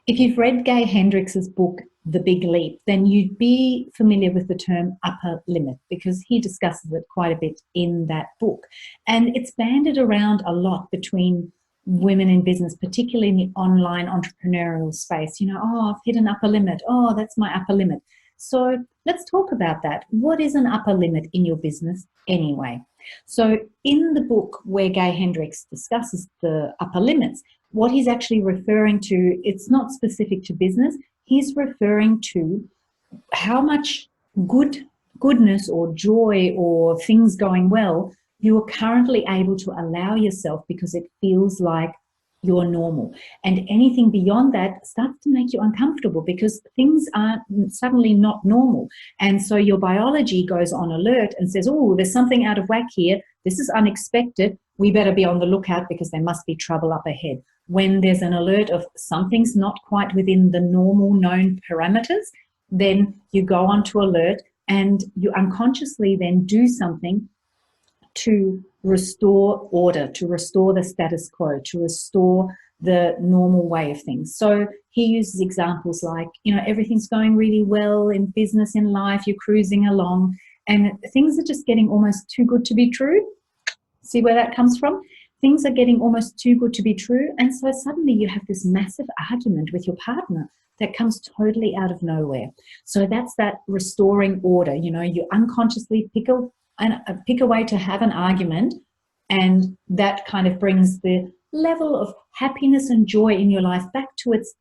If you've read Gay Hendricks' book, The Big Leap, then you'd be familiar with the term upper limit because he discusses it quite a bit in that book. And it's banded around a lot between women in business, particularly in the online entrepreneurial space. You know, oh, I've hit an upper limit. Oh, that's my upper limit. So let's talk about that. What is an upper limit in your business anyway? So in the book where Gay Hendricks discusses the upper limits, what he's actually referring to, it's not specific to business. He's referring to how much goodness or joy or things going well you are currently able to allow yourself because it feels like you're normal. And anything beyond that starts to make you uncomfortable because things are suddenly not normal. And so your biology goes on alert and says, oh, there's something out of whack here. This is unexpected. We better be on the lookout because there must be trouble up ahead. When there's an alert of something's not quite within the normal known parameters, then you go on to alert and you unconsciously then do something to restore order, to restore the status quo, to restore the normal way of things. So he uses examples like, you know, everything's going really well in business, in life, you're cruising along, and things are just getting almost too good to be true. See where that comes from? Things are getting almost too good to be true, and so suddenly you have this massive argument with your partner that comes totally out of nowhere. So that's that restoring order. You know, you unconsciously pick a way to have an argument, and that kind of brings the level of happiness and joy in your life back to its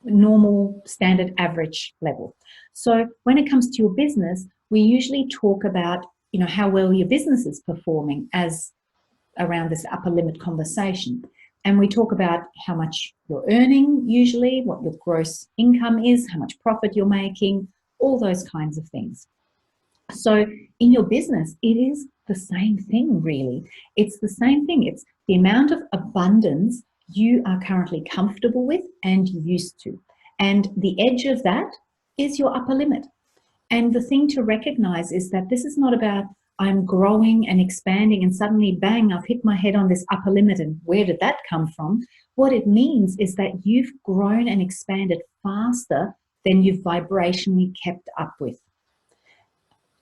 normal standard average level. So when it comes to your business, we usually talk about, you know, how well your business is performing as around this upper limit conversation. And we talk about how much you're earning usually, what your gross income is, how much profit you're making, all those kinds of things. So in your business, it is the same thing, really. It's the same thing. It's the amount of abundance you are currently comfortable with and used to. And the edge of that is your upper limit. And the thing to recognize is that this is not about I'm growing and expanding and suddenly, bang, I've hit my head on this upper limit and where did that come from? What it means is that you've grown and expanded faster than you've vibrationally kept up with.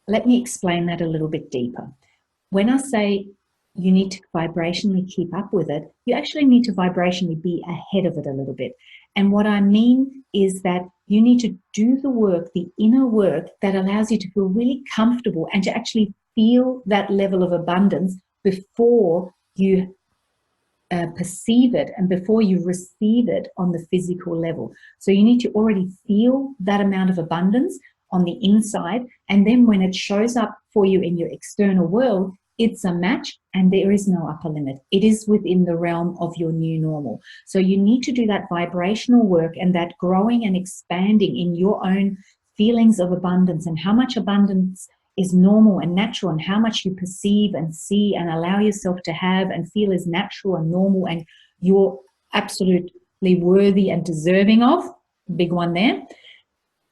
Let me explain that a little bit deeper. When I say you need to vibrationally keep up with it, you actually need to vibrationally be ahead of it a little bit. And what I mean is that you need to do the work, the inner work that allows you to feel really comfortable and to actually feel that level of abundance before you perceive it and before you receive it on the physical level. So you need to already feel that amount of abundance on the inside, and then when it shows up for you in your external world, it's a match and there is no upper limit. It is within the realm of your new normal. So you need to do that vibrational work and that growing and expanding in your own feelings of abundance and how much abundance is normal and natural and how much you perceive and see and allow yourself to have and feel is natural and normal and you're absolutely worthy and deserving of, big one there.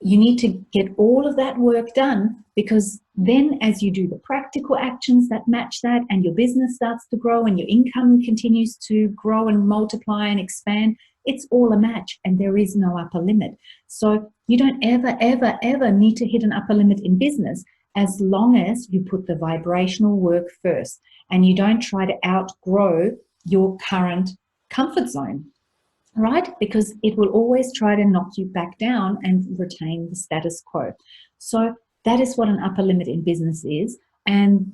You need to get all of that work done, because then as you do the practical actions that match that and your business starts to grow and your income continues to grow and multiply and expand, it's all a match and there is no upper limit. So you don't ever, ever, ever need to hit an upper limit in business as long as you put the vibrational work first and you don't try to outgrow your current comfort zone. Right? Because it will always try to knock you back down and retain the status quo. So that is what an upper limit in business is. And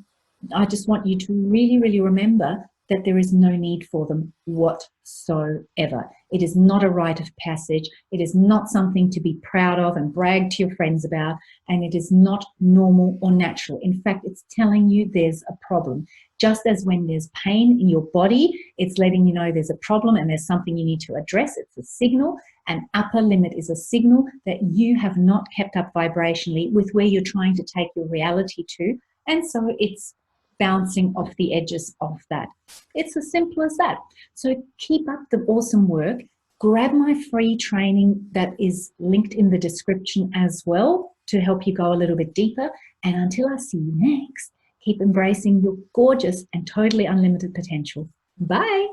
I just want you to really, really remember that there is no need for them whatsoever. It is not a rite of passage. It is not something to be proud of and brag to your friends about. And it is not normal or natural. In fact, it's telling you there's a problem. Just as when there's pain in your body, it's letting you know there's a problem and there's something you need to address. It's a signal. An upper limit is a signal that you have not kept up vibrationally with where you're trying to take your reality to. And so it's bouncing off the edges of that. It's as simple as that. So keep up the awesome work. Grab my free training that is linked in the description as well to help you go a little bit deeper. And until I see you next, keep embracing your gorgeous and totally unlimited potential. Bye.